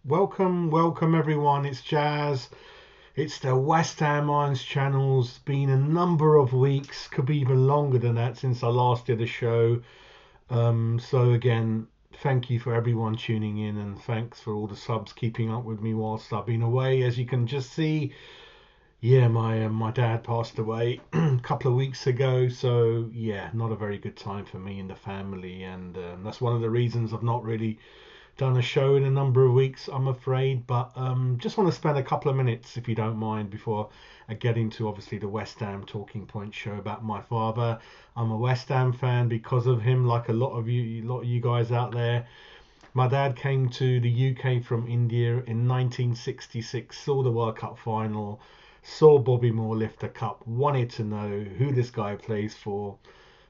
Welcome everyone. It's Jazz. It's the West Ham Irons channel. It's been a number of weeks, could be even longer than that, since I last did a show. So again, thank you for everyone tuning in, and thanks for all the subs keeping up with me whilst I've been away. As you can just see, yeah, my dad passed away a couple of weeks ago. So yeah, not a very good time for me and the family, and that's one of the reasons I've not really done a show in a number of weeks, I'm afraid. But just want to spend a couple of minutes, if you don't mind, before I get into obviously the West Ham Talking Point show about my father. I'm a West Ham fan because of him, like a lot of you guys out there. My dad came to the UK from India in 1966, saw the World Cup final, saw Bobby Moore lift the cup, wanted to know who this guy plays for,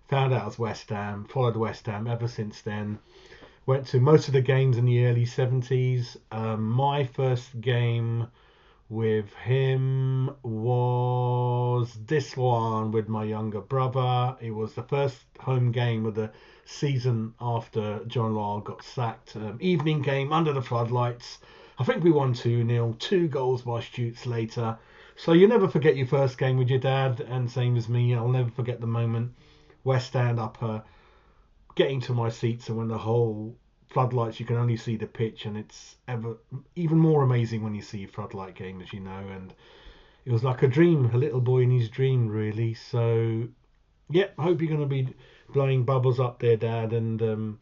found out it was West Ham, followed West Ham ever since then. Went to most of the games in the early 70s. My first game with him was this one with my younger brother. It was the first home game of the season after John Lyle got sacked. Evening game under the floodlights. I think we won 2-0, 2 goals by Stu Slater. So you never forget your first game with your dad, and same as me, I'll never forget the moment West Stand up getting to my seats, and when the whole floodlights, you can only see the pitch, and it's even more amazing when you see a floodlight game, as you know. And it was like a dream, a little boy in his dream, really. So yeah, I hope you're going to be blowing bubbles up there, Dad, and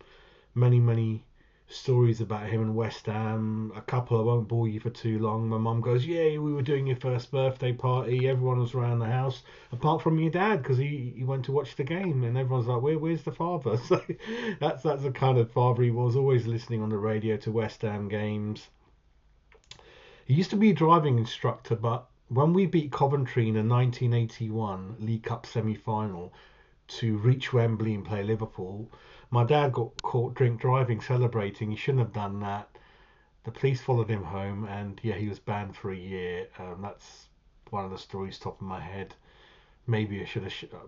many stories about him and West Ham. A couple I won't bore you for too long. My mum goes, "Yeah, we were doing your first birthday party. Everyone was around the house, apart from your dad, because he went to watch the game, and everyone's like, where's the father?" So that's the kind of father he was. Always listening on the radio to West Ham games. He used to be a driving instructor, but when we beat Coventry in the 1981 League Cup semi-final to reach Wembley and play Liverpool, my dad got caught drink driving, celebrating. He shouldn't have done that. The police followed him home, and yeah, he was banned for a year. That's one of the stories top of my head. Maybe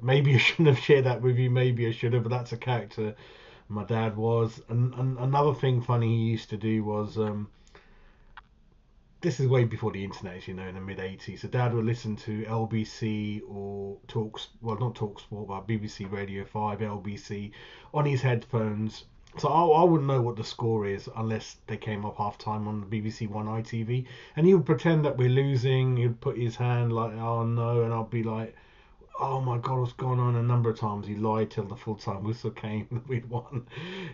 maybe I shouldn't have shared that with you. Maybe I should have, but that's a character my dad was. And another thing funny he used to do was this is way before the internet, as you know, in the mid 80s. So dad would listen to LBC or Talks, well, not Talksport, but BBC Radio 5, LBC on his headphones. So I wouldn't know what the score is unless they came up half time on the BBC One ITV. And he would pretend that we're losing. He'd put his hand like, "Oh no," and I'll be like, "Oh my God, what's going on?" A number of times he lied till the full time whistle came and we'd won.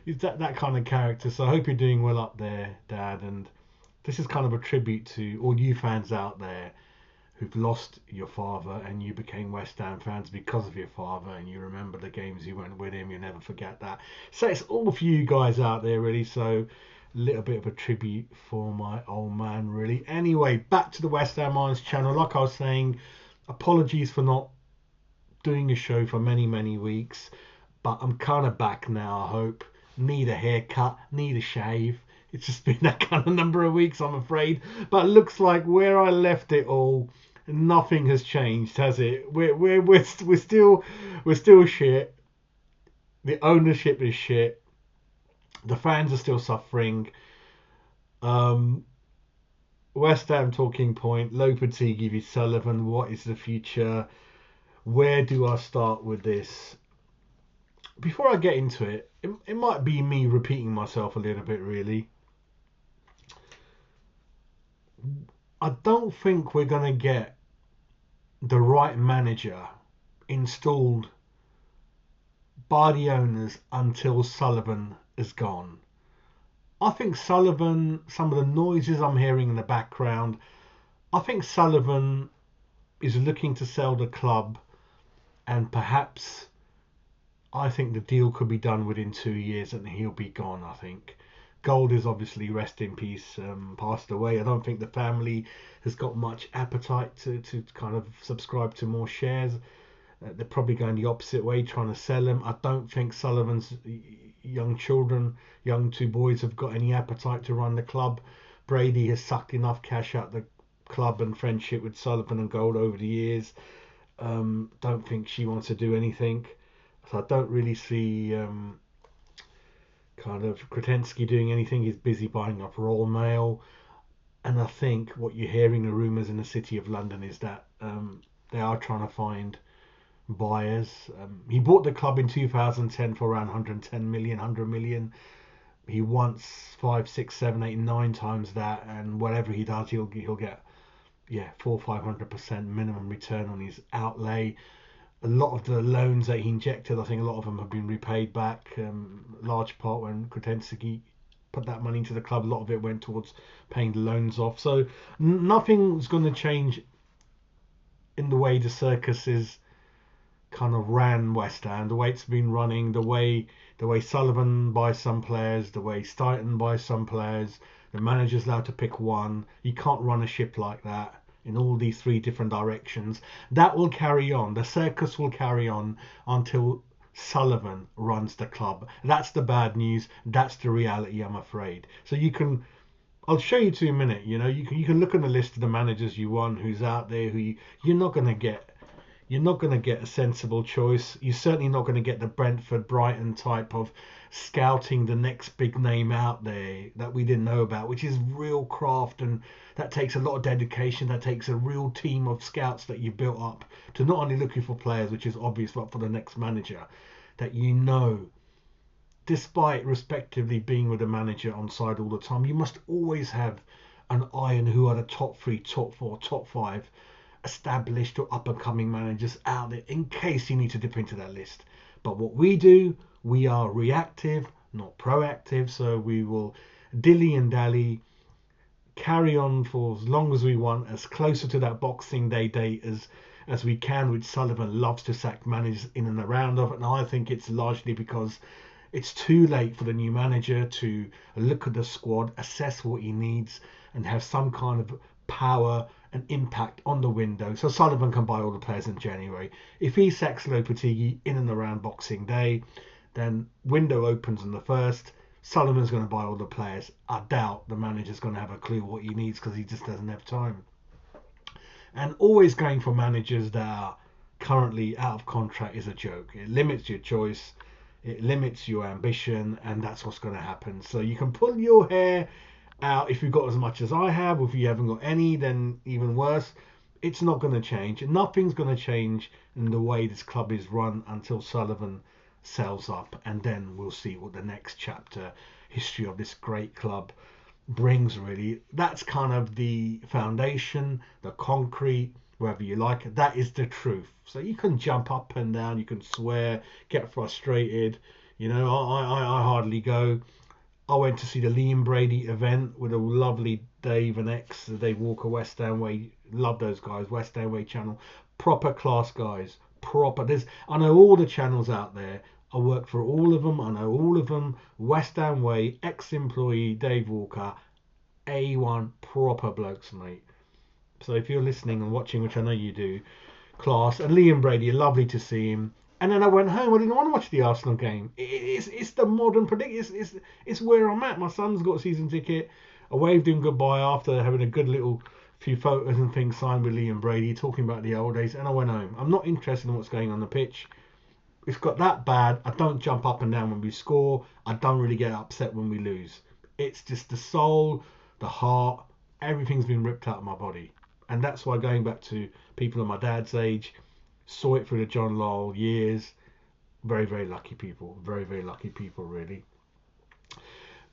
He's that kind of character. So I hope you're doing well up there, Dad. And this is kind of a tribute to all you fans out there who've lost your father, and you became West Ham fans because of your father, and you remember the games you went with him. You never forget that. So it's all for you guys out there, really. So a little bit of a tribute for my old man, really. Anyway, back to the West Ham Irons channel. Like I was saying, apologies for not doing a show for many weeks, but I'm kind of back now, I hope. Need a haircut, need a shave. It's just been that kind of number of weeks, I'm afraid. But it looks like where I left it all, nothing has changed, has it? We're still shit. The ownership is shit. The fans are still suffering. Um, West Ham Talking Point, Lopetegui v Sullivan. What is the future? Where do I start with this? Before I get into it, it might be me repeating myself a little bit, really. I don't think we're going to get the right manager installed by the owners until Sullivan is gone. I think Sullivan, some of the noises I'm hearing in the background, I think Sullivan is looking to sell the club, and perhaps I think the deal could be done within 2 years and he'll be gone, I think. Gold is obviously, rest in peace, passed away. I don't think the family has got much appetite to kind of subscribe to more shares. They're probably going the opposite way, trying to sell them. I don't think Sullivan's young children, young two boys, have got any appetite to run the club. Brady has sucked enough cash out the club and friendship with Sullivan and Gold over the years. Don't think she wants to do anything. So I don't really see kind of Kretensky doing anything. He's busy buying up Royal Mail. And I think what you're hearing, the rumours in the City of London, is that they are trying to find buyers. He bought the club in 2010 for around 110 million, 100 million. He wants 5, 6, 7, 8, 9 times that, and whatever he does, he'll get 400-500% minimum return on his outlay. A lot of the loans that he injected, I think a lot of them have been repaid back. Large part when Kretensky put that money into the club, a lot of it went towards paying the loans off. So nothing's going to change in the way the circus is kind of ran West Ham, the way it's been running, the way Sullivan buys some players, the way Stighton buys some players. The manager's allowed to pick one. You can't run a ship like that in all these three different directions. That will carry on. The circus will carry on until Sullivan runs the club. That's the bad news. That's the reality, I'm afraid. So I'll show you to in a minute. You can look on the list of the managers you want, who's out there, you're not going to get. You're not going to get a sensible choice. You're certainly not going to get the Brentford, Brighton type of scouting the next big name out there that we didn't know about, which is real craft, and that takes a lot of dedication. That takes a real team of scouts that you built up to not only looking for players, which is obvious, but for the next manager that despite respectively being with the manager on side all the time, you must always have an eye on who are the top 3, top 4, top 5 established or up and coming managers out there in case you need to dip into that list. But what we do, we are reactive, not proactive. So we will dilly and dally, carry on for as long as we want, as closer to that Boxing Day date as we can, which Sullivan loves to sack managers in and around of. And I think it's largely because it's too late for the new manager to look at the squad, assess what he needs, and have some kind of power and impact on the window. So Sullivan can buy all the players in January. If he sacks Lopetegui in and around Boxing Day, then window opens on the 1st. Sullivan's going to buy all the players. I doubt the manager's going to have a clue what he needs because he just doesn't have time. And always going for managers that are currently out of contract is a joke. It limits your choice. It limits your ambition, and that's what's going to happen. So you can pull your hair out if you've got as much as I have, or if you haven't got any, then even worse. It's not going to change. Nothing's going to change in the way this club is run until Sullivan sells up, and then we'll see what the next chapter history of this great club brings. Really, that's kind of the foundation, the concrete, whether you like it. That is the truth. So you can jump up and down, you can swear, get frustrated. I hardly go. I went to see the Liam Brady event with a lovely Dave and Dave Walker, West Ham Way. Love those guys, West Ham Way channel. Proper class guys. I know all the channels out there. I work for all of them. I know all of them. West Ham Way, ex-employee Dave Walker, A1 proper blokes, mate. So if you're listening and watching, which I know you do, class. And Liam Brady, lovely to see him. And then I went home. I didn't want to watch the Arsenal game. It's the modern prediction. It's where I'm at. My son's got a season ticket. I waved him goodbye after having a good little few photos and things signed with Liam Brady, talking about the old days. And I went home. I'm not interested in what's going on the pitch. It's got that bad. I don't jump up and down when we score. I don't really get upset when we lose. It's just the soul, the heart, everything's been ripped out of my body. And that's why, going back to people of my dad's age, saw it through the John Lyle years. Very, very lucky people. Very, very lucky people, really.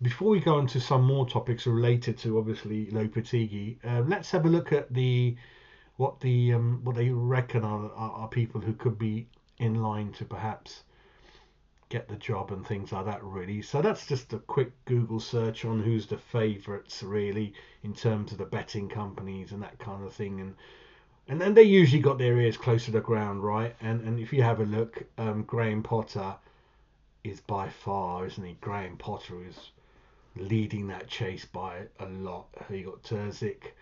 Before we go into some more topics related to, obviously, Lopetegui, let's have a look at what they reckon are people who could be in line to perhaps get the job and things like that, really. So that's just a quick Google search on who's the favourites, really, in terms of the betting companies and that kind of thing. And then they usually got their ears close to the ground, right? And if you have a look, Graham Potter is by far, isn't he? Graham Potter is leading that chase by a lot. You got Terzic,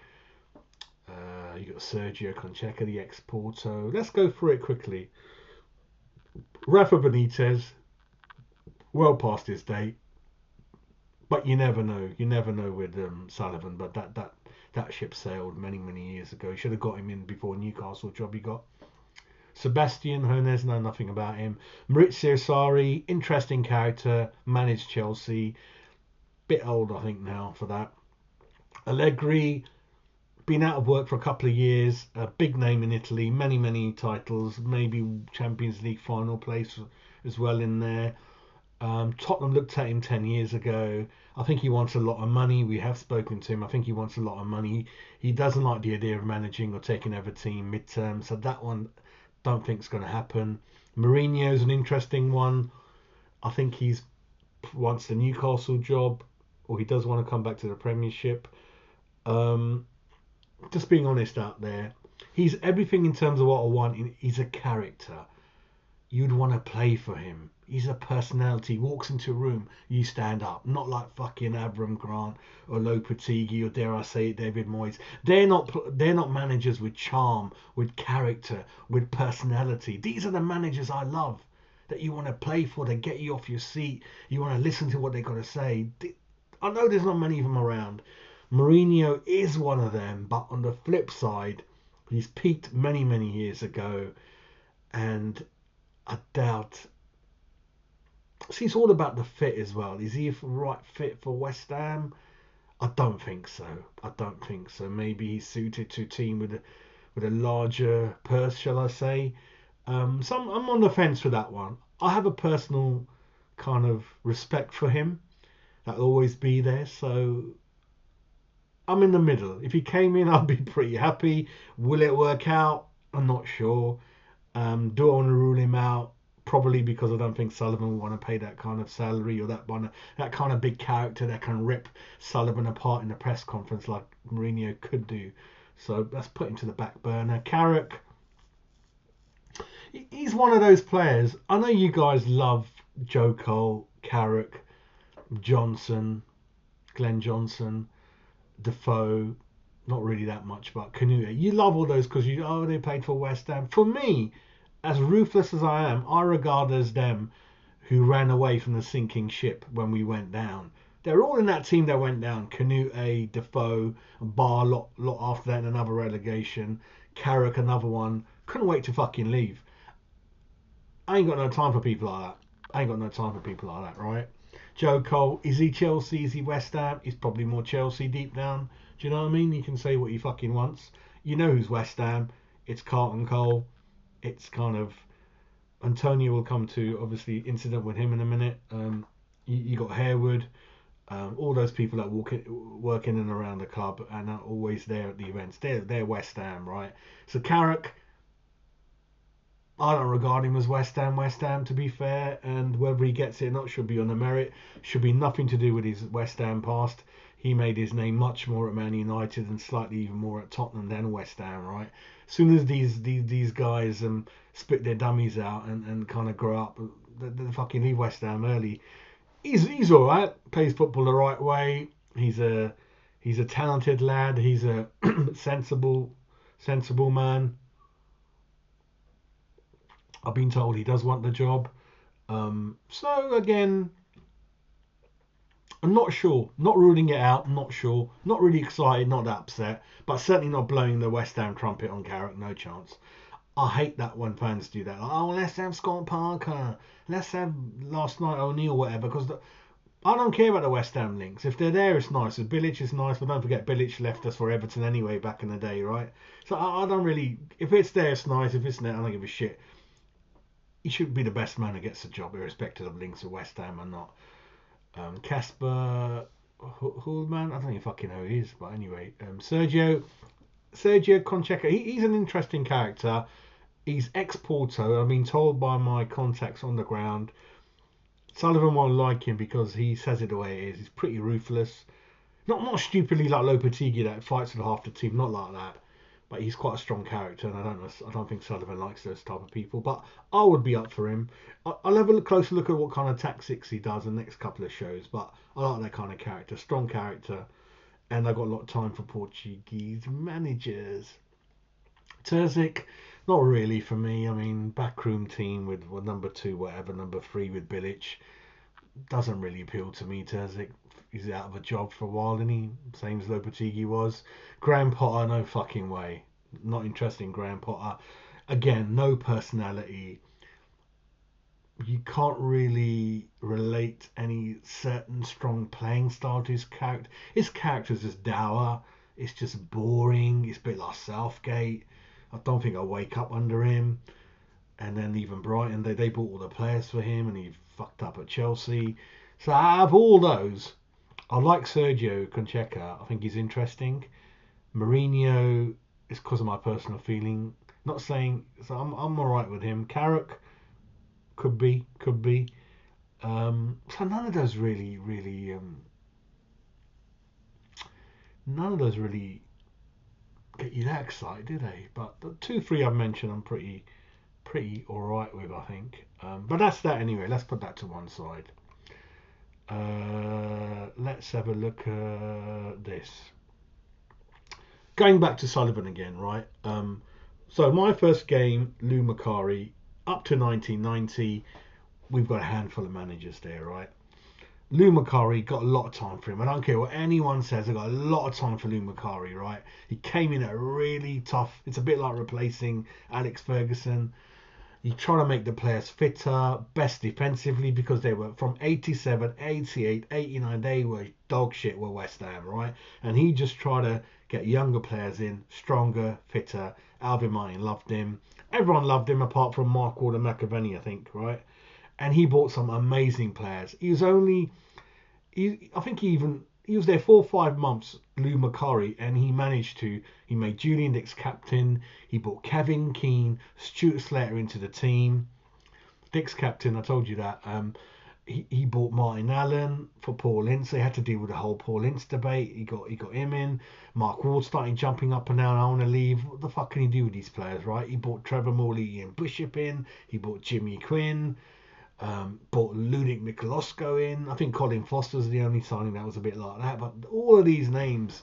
you got Sergio Concheca, the ex-Porto. Let's go through it quickly. Rafa Benitez, well past his date, but you never know. You never know with Sullivan. But that ship sailed many years ago. You should have got him in before Newcastle job he got. Sebastian Hoeneß, know nothing about him. Maurizio Sarri, interesting character, managed Chelsea. Bit old, I think, now for that. Allegri, been out of work for a couple of years, a big name in Italy, many titles, maybe Champions League final place as well in there. Tottenham looked at him 10 years ago. I think he wants a lot of money. We have spoken to him. I think he wants a lot of money. He doesn't like the idea of managing or taking over a team mid-term. So that one, don't think is going to happen. Mourinho's an interesting one. I think he's wants the Newcastle job, or he does want to come back to the Premiership. Um, just being honest out there, he's everything in terms of what I want. He's a character. You'd want to play for him. He's a personality. Walks into a room, you stand up. Not like fucking Avram Grant or Lopetegui or dare I say it, David Moyes. They're not managers with charm, with character, with personality. These are the managers I love. That you want to play for. They get you off your seat. You want to listen to what they got to say. I know there's not many of them around. Mourinho is one of them, but on the flip side, he's peaked many years ago, and I doubt. See, it's all about the fit as well. Is he a right fit for West Ham? I don't think so. I don't think so. Maybe he's suited to a team with a larger purse, shall I say? So I'm on the fence for that one. I have a personal kind of respect for him. That'll always be there. So I'm in the middle. If he came in, I'd be pretty happy. Will it work out? I'm not sure. Do I want to rule him out? Probably, because I don't think Sullivan will want to pay that kind of salary or that kind of big character that can rip Sullivan apart in a press conference like Mourinho could do. So let's put him to the back burner. Carrick, he's one of those players. I know you guys love Joe Cole, Carrick, Johnson, Glenn Johnson, Defoe. Not really that much, but Canute. You love all those because they played for West Ham. For me, as ruthless as I am, I regard as them who ran away from the sinking ship when we went down. They're all in that team that went down. Canute, Defoe, Barr, lot after that, another relegation. Carrick, another one. Couldn't wait to fucking leave. I ain't got no time for people like that. I ain't got no time for people like that, right? Joe Cole, is he Chelsea? Is he West Ham? He's probably more Chelsea deep down. Do you know what I mean? He can say what he fucking wants. You know who's West Ham. It's Carlton Cole. It's kind of Antonio will come to obviously incident with him in a minute. You got Harewood, all those people that work in and around the club and are always there at the events. They're West Ham, right? So Carrick, I don't regard him as West Ham to be fair, and whether he gets it or not should be on the merit. Should be nothing to do with his West Ham past. He made his name much more at Man United and slightly even more at Tottenham than West Ham, right? As soon as these guys spit their dummies out and kind of grow up, they fucking leave West Ham early. He's all right. Plays football the right way. He's a talented lad. He's a sensible man. I've been told he does want the job. So again, I'm not sure. Not ruling it out. I'm not sure. Not really excited. Not that upset. But certainly not blowing the West Ham trumpet on Carrick. No chance. I hate that when fans do that. Like, oh, let's have Scott Parker. Let's have last night O'Neill, whatever. Because I don't care about the West Ham links. If they're there, it's nice. If Bilic is nice, but don't forget Bilic left us for Everton anyway back in the day, right? So I don't really. If it's there, it's nice. If it's there, I don't give a shit. He should be the best man that gets the job, irrespective of links to West Ham or not. Casper Hullman, I don't even fucking know who he is, but anyway, Sergio Concheca, he's an interesting character. He's ex-Porto. I've been told by my contacts on the ground. Sullivan won't like him because he says it the way it is. He's pretty ruthless. Not stupidly like Lopetegui that fights with half the team. Not like that. But he's quite a strong character, and I don't think Sullivan likes those type of people. But I would be up for him. I'll have a closer look at what kind of tactics he does in the next couple of shows. But I like that kind of character, strong character, and I've got a lot of time for Portuguese managers. Terzic, not really for me. I mean, backroom team with number 2, whatever, number 3 with Bilic doesn't really appeal to me. Terzic, he's out of a job for a while, isn't he? Same as Lopetegui was. Graham Potter, no fucking way. Not interested in Graham Potter. Again, no personality. you can't really relate any certain strong playing style to his character. His character's just dour. It's just boring. It's a bit like Southgate. I don't think I wake up under him. And then even Brighton, they bought all the players for him, and he fucked up at Chelsea. So out of all those, I like Sergio Concheca. I think he's interesting. Mourinho is because of my personal feeling. Not saying so. I'm all right with him. Carrick could be. So none of those really none of those really get you that excited, do they? But the 2, 3 I've mentioned, I'm pretty all right with, I think. But that's that anyway. Let's put that to one side. Let's have a look at this. Going back to Sullivan again, right? So my first game, Lou Macari, up to 1990. We've got a handful of managers there, right? Lou Macari got a lot of time for him. I don't care what anyone says. I got a lot of time for Lou Macari, right? He came in at a really tough. It's a bit like replacing Alex Ferguson. You try to make the players fitter, best defensively, because they were from 87, 88, 89. They were dog shit with West Ham, right? And he just tried to get younger players in, stronger, fitter. Alvin Martin loved him. Everyone loved him apart from Mark Walder McAvenny, I think, right? And he bought some amazing players. He was only I think he was there 4 or 5 months, Lou Macari, and he made Julian Dix captain. He brought Kevin Keane, Stuart Slater into the team. Dix captain, I told you that. He bought Martin Allen for Paul Ince. They had to deal with the whole Paul Ince debate. He got him in. Mark Ward started jumping up and down. I want to leave. What the fuck can he do with these players, right? He bought Trevor Morley and Bishop in. He bought Jimmy Quinn. Bought Ludic Michelosco in. I think Colin Foster's the only signing that was a bit like that. But all of these names,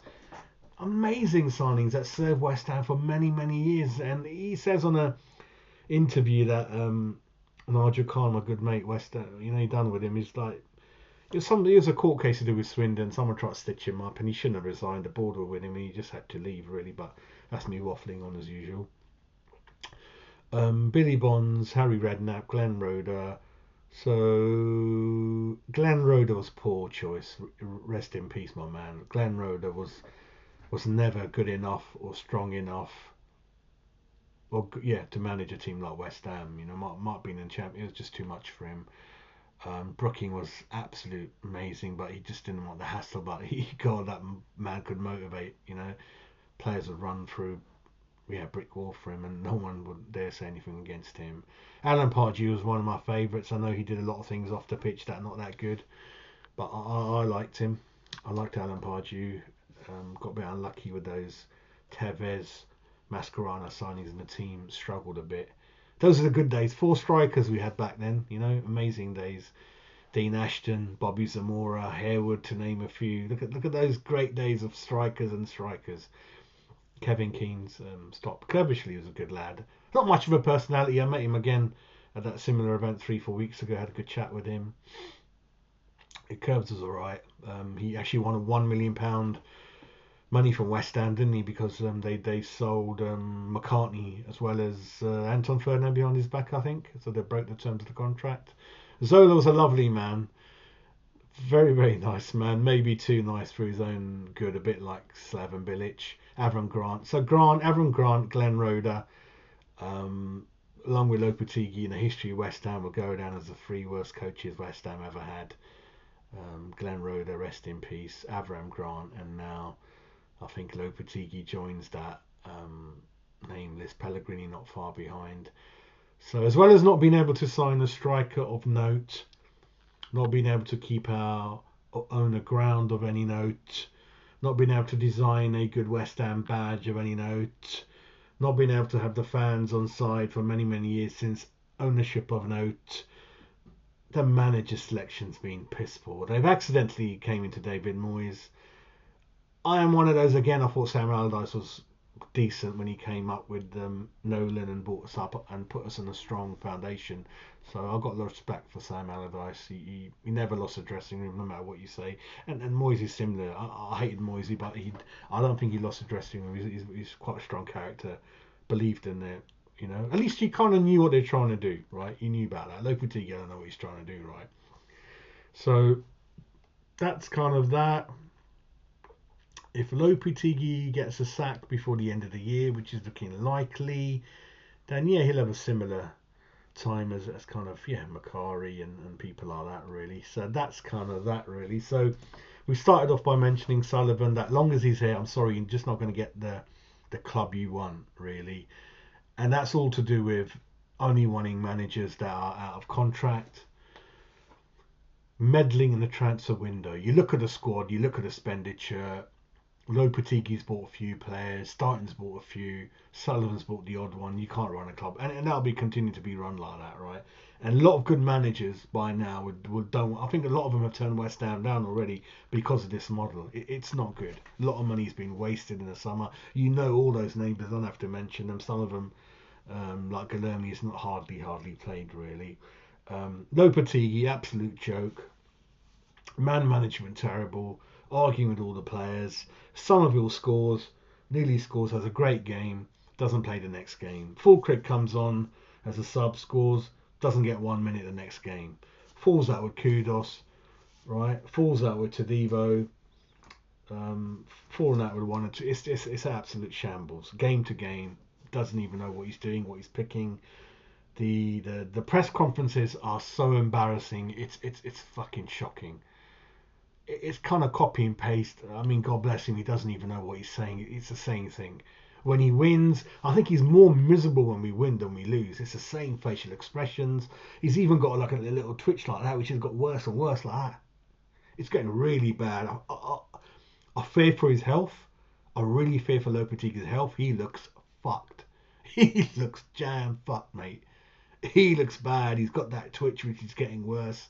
amazing signings that served West Ham for many years. And he says on a interview that Nigel Khan, my good mate, West Ham, he done with him. He's like, it was a court case to do with Swindon. Someone tried to stitch him up, and he shouldn't have resigned. The board were with him, and he just had to leave, really. But that's me waffling on as usual. Billy Bonds, Harry Redknapp, Glenn Roeder. So Glenn Roeder was poor choice. Rest in peace, my man. Glenn Roeder was never good enough or strong enough, or to manage a team like West Ham. Might been in champion. It was just too much for him. Brooking was absolute amazing, but he just didn't want the hassle. But God, that man could motivate. Players would run through brick wall for him, and no one would dare say anything against him. Alan Pardew was one of my favourites. I know he did a lot of things off the pitch that are not that good, but I liked him. I liked Alan Pardew. Got a bit unlucky with those Tevez, Mascherano signings, and the team struggled a bit. Those are the good days. 4 strikers we had back then, amazing days. Dean Ashton, Bobby Zamora, Harewood, to name a few. Look at those great days of strikers and strikers. Kevin Keane's stop. Kerbishley was a good lad. Not much of a personality. I met him again at that similar event 3-4 weeks ago. Had a good chat with him. Curbs was alright. He actually won a £1 million money from West Ham, didn't he? Because they sold McCartney as well as Anton Ferdinand behind his back, I think. So they broke the terms of the contract. Zola was a lovely man. Very nice man. Maybe too nice for his own good. A bit like Slaven Bilic. Avram Grant. So Avram Grant, Glenn Roeder, along with Lopetegui in the history of West Ham, will go down as the 3 worst coaches West Ham ever had. Glenn Roeder, rest in peace. Avram Grant, and now I think Lopetegui joins that name list. Pellegrini not far behind. So as well as not being able to sign a striker of note, not being able to keep our owner ground of any note, not being able to design a good West Ham badge of any note, not being able to have the fans on side for many years since ownership of note. The manager selection's been piss poor. They've accidentally came into David Moyes. I am one of those again. I thought Sam Allardyce was decent when he came up with Nolan and brought us up and put us on a strong foundation. So I've got a lot of respect for Sam Allardyce. He never lost a dressing room, no matter what you say. And Moyes is similar. I hated Moyes, but I don't think he lost a dressing room. He's quite a strong character. Believed in it. You know, at least you kind of knew what they're trying to do, right? You knew about that. Lopetegui, I don't know what he's trying to do, right? So that's kind of that. If Lopetegui gets a sack before the end of the year, which is looking likely, then yeah, he'll have a similar time as kind of Macari and people like that really. So that's kind of that really. So we started off by mentioning Sullivan. That long as he's here, I'm sorry, you're just not going to get the club you want really, and that's all to do with only wanting managers that are out of contract, meddling in the transfer window. You look at the squad, you look at expenditure. Lopetegui's bought a few players, Starton's bought a few, Sullivan's bought the odd one. You can't run a club, and that'll be continue to be run like that, right? And a lot of good managers by now would don't. I think a lot of them have turned West Ham down already because of this model. It's not good. A lot of money's been wasted in the summer. You know all those names. I don't have to mention them. Some of them, like Guilherme, is not hardly played really. Lopetegui, absolute joke. Man management terrible. Arguing with all the players. Somerville scores, nearly scores, has a great game, doesn't play the next game. Fulkrug comes on as a sub, scores, doesn't get 1 minute the next game. Falls out with Kudos, right? Falls out with Tadivo. Falling out with one or two. It's absolute shambles. Game to game, doesn't even know what he's doing, what he's picking. The press conferences are so embarrassing. It's fucking shocking. It's kind of copy and paste. I mean, God bless him, he doesn't even know what he's saying. It's the same thing. When he wins, I think he's more miserable when we win than we lose. It's the same facial expressions. He's even got like a little twitch like that, which has got worse and worse like that. It's getting really bad. I fear for his health. I really fear for Lopetegui's health. He looks fucked. He looks jam fucked, mate. He looks bad. He's got that twitch, which is getting worse.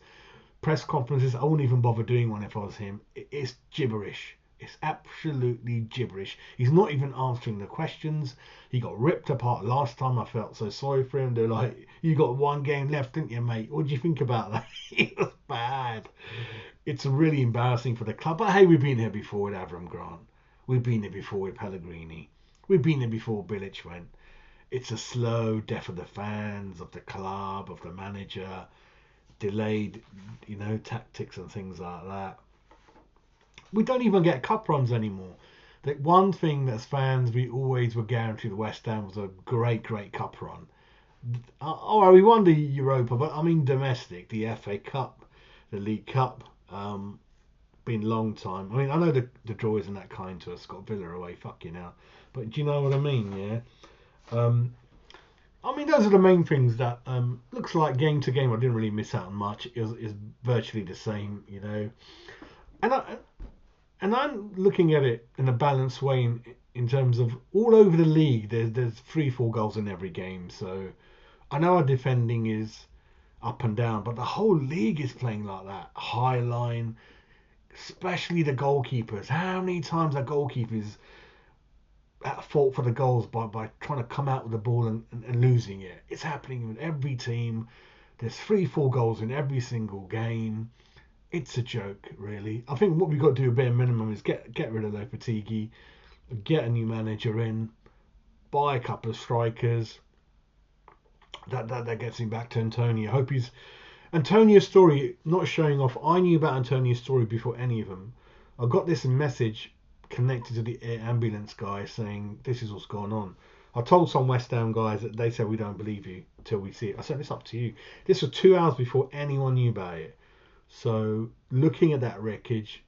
Press conferences, I wouldn't even bother doing one if I was him. It's gibberish. It's absolutely gibberish. He's not even answering the questions. He got ripped apart last time. I felt so sorry for him. They're like, you got one game left, didn't you, mate? What do you think about that? It was bad. It's really embarrassing for the club. But hey, we've been here before with Avram Grant. We've been here before with Pellegrini. We've been here before Bilic went. It's a slow death of the fans, of the club, of the manager. Delayed, tactics and things like that. We don't even get cup runs anymore. The one thing as fans we always were guaranteed the West Ham was a great cup run. We won the Europa, but I mean domestic, the FA Cup, the League Cup. Been a long time. I mean, I know the draw isn't that kind to us. Got Villa away, fuck you now. But do you know what I mean? Yeah. I mean, those are the main things that looks like game to game. I didn't really miss out on much. Is virtually the same, And I'm looking at it in a balanced way in terms of all over the league. There's 3-4 goals in every game. So I know our defending is up and down, but the whole league is playing like that. High line, especially the goalkeepers. How many times are goalkeepers at fault for the goals by trying to come out with the ball and losing it? It's happening with every team. There's 3-4 goals in every single game. It's a joke, really. I think what we've got to do a bare minimum is get rid of Lopetegui, get a new manager in, buy a couple of strikers. That gets him back to Antonio. I hope he's Antonio's story not showing off. I knew about Antonio's story before any of them. I got this message connected to the air ambulance guy saying this is what's going on. I told some West Ham guys that they said we don't believe you till we see it. I said it's up to you. This was 2 hours before anyone knew about it. So looking at that wreckage,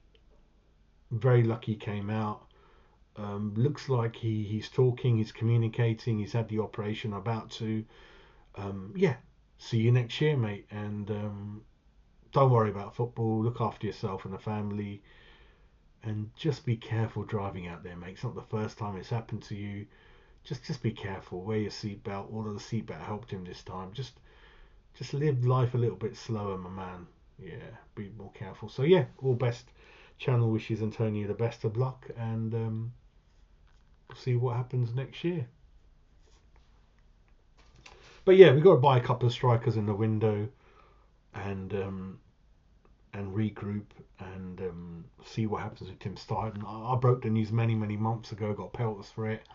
very lucky he came out. Looks like he's talking, he's communicating, he's had the operation about to. See you next year, mate. And don't worry about football. Look after yourself and the family. And just be careful driving out there, mate. It's not the first time it's happened to you. Just be careful. Wear your seatbelt. Although the seatbelt helped him this time. Just live life a little bit slower, my man. Yeah, be more careful. So yeah, all best. Channel wishes Antonio the best of luck, and we'll see what happens next year. But yeah, we've got to buy a couple of strikers in the window, and regroup and see what happens with Tim Steidten. I broke the news many months ago. Got pelters for it.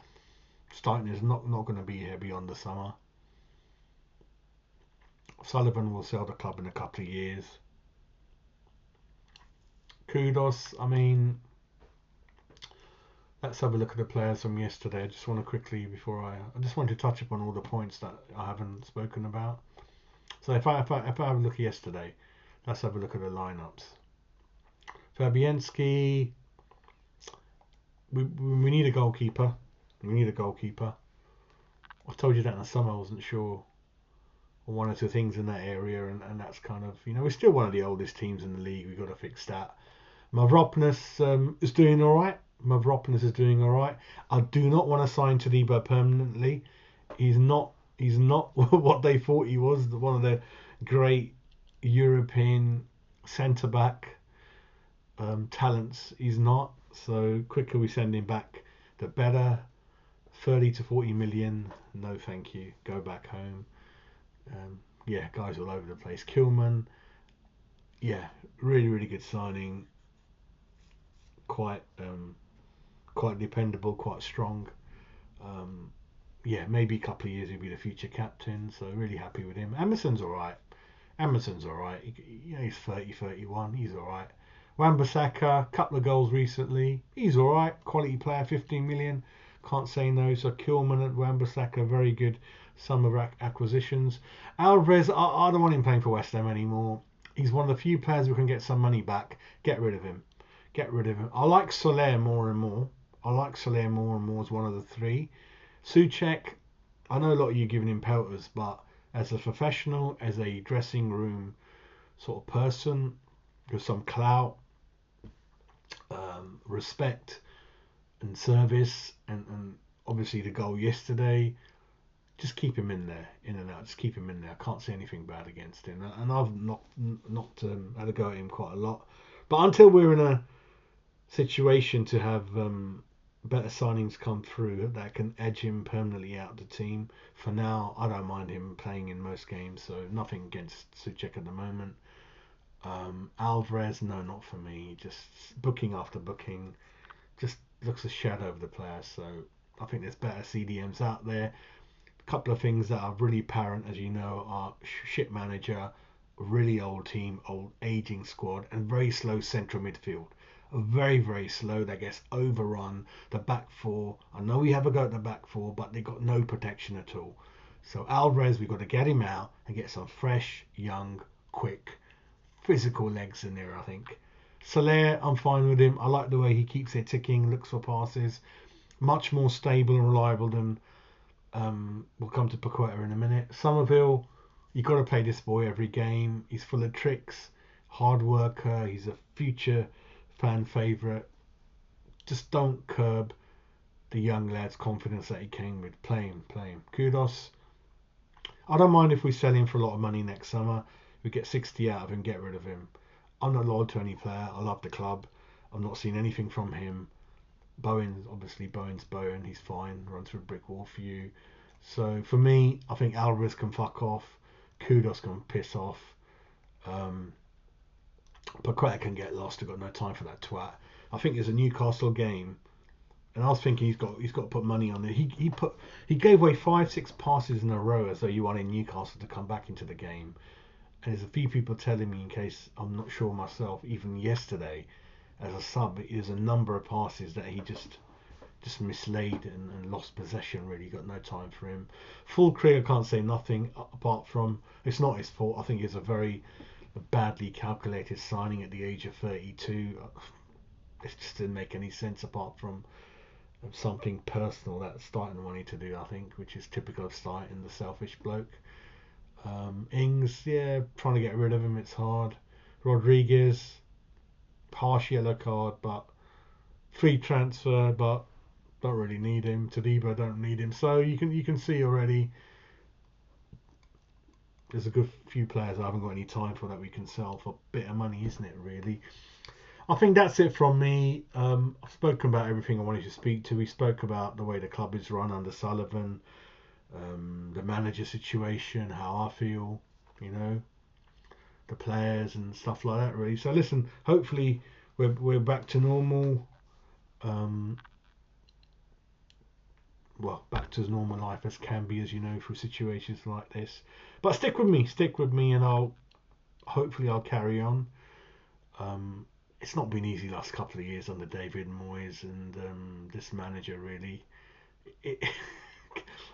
Steiner is not going to be here beyond the summer. Sullivan will sell the club in a couple of years. Kudos. I mean, let's have a look at the players from yesterday. I just want to quickly, I just want to touch upon all the points that I haven't spoken about. So if I have a look at yesterday, let's have a look at the lineups. Fabianski. We need a goalkeeper. We need a goalkeeper. I told you that in the summer. I wasn't sure on one or two things in that area, and that's kind of, we're still one of the oldest teams in the league. We've got to fix that. Mavropoulos is doing all right. I do not want to sign Todibo permanently. He's not what they thought he was. One of the great European centre back talents. He's not. So quicker we send him back, the better. 30 to 40 million. No, thank you. Go back home. Guys all over the place. Kilman. Really, really good signing. Quite dependable, quite strong. Maybe a couple of years he'll be the future captain. So really happy with him. Emerson's all right. He's 30, 31. He's all right. Wan-Bissaka, couple of goals recently. He's all right. Quality player, 15 million. Can't say no. So Kilman and Wan-Bissaka, very good summer acquisitions. Alvarez, I don't want him playing for West Ham anymore. He's one of the few players who can get some money back. Get rid of him. I like Soler more and more. As one of the three. Souček, I know a lot of you giving him pelters, but as a professional, as a dressing room sort of person with some clout, respect and service, and obviously the goal yesterday, just keep him in there, in and out. Just keep him in there. I can't say anything bad against him, and I've not had a go at him quite a lot. But until we're in a situation to have better signings come through that can edge him permanently out of the team, for now I don't mind him playing in most games. So nothing against Souček at the moment. Alvarez, no, not for me. Just booking after booking, just looks a shadow of the player. So I think there's better CDMs out there. A couple of things that are really apparent, as you know, are shit manager, really old team, old aging squad, and very slow central midfield. Very, very slow. That gets overrun. The back four, I know we have a go at the back four, but they got no protection at all. So Alvarez, we've got to get him out and get some fresh, young, quick, physical legs in there, I think. Soler, I'm fine with him. I like the way he keeps it ticking, looks for passes. Much more stable and reliable than we'll come to Paqueta in a minute. Somerville, you've got to play this boy every game. He's full of tricks, hard worker. He's a future fan favourite. Just don't curb the young lad's confidence that he came with. Play him. Kudos. I don't mind if we sell him for a lot of money next summer. We get 60 out of him, get rid of him. I'm not loyal to any player. I love the club. I've not seen anything from him. Bowen's Bowen. He's fine. Run through a brick wall for you. So for me, I think Alvarez can fuck off. Kudos can piss off. Paqueta can get lost. I've got no time for that twat. I think there's a Newcastle game, and I was thinking he's got to put money on it. He gave away 5-6 passes in a row as though you wanted Newcastle to come back into the game. And there's a few people telling me, in case I'm not sure myself, even yesterday as a sub, there's a number of passes that he just mislaid and lost possession. Really got no time for him. Full Krieg, I can't say nothing apart from it's not his fault. I think it's a very badly calculated signing at the age of 32. It just didn't make any sense apart from something personal that Stein wanted to do, I think, which is typical of Stein, the selfish bloke. Ings, trying to get rid of him, it's hard. Rodriguez, harsh yellow card, but free transfer, but don't really need him. Todibo, don't need him. So you can see already there's a good few players I haven't got any time for that we can sell for a bit of money, isn't it, really? I think that's it from me. I've spoken about everything I wanted to speak to. We spoke about the way the club is run under Sullivan, the manager situation, how I feel, the players and stuff like that, really. So listen, hopefully we're back to normal. well, back to as normal life as can be, as you know, through situations like this. But stick with me, and I'll carry on. It's not been easy last couple of years under David Moyes and this manager really. It,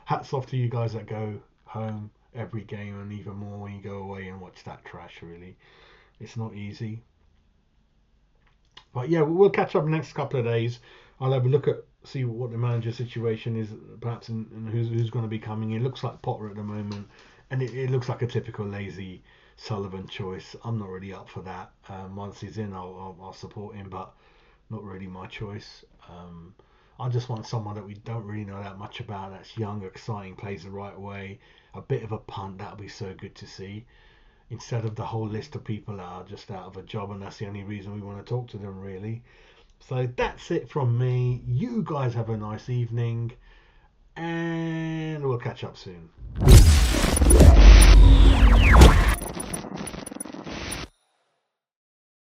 hats off to you guys that go home every game, and even more when you go away and watch that trash. Really, it's not easy. But yeah, we'll catch up the next couple of days. I'll have a look at see what the manager situation is, perhaps, and who's going to be coming in. It looks like Potter at the moment, and it looks like a typical lazy Sullivan choice. I'm not really up for that. Once he's in, I'll support him, but not really my choice. I just want someone that we don't really know that much about. That's young, exciting, plays the right way. A bit of a punt, that'll be so good to see. Instead of the whole list of people that are just out of a job, and that's the only reason we want to talk to them, really. So that's it from me. You guys have a nice evening, and we'll catch up soon.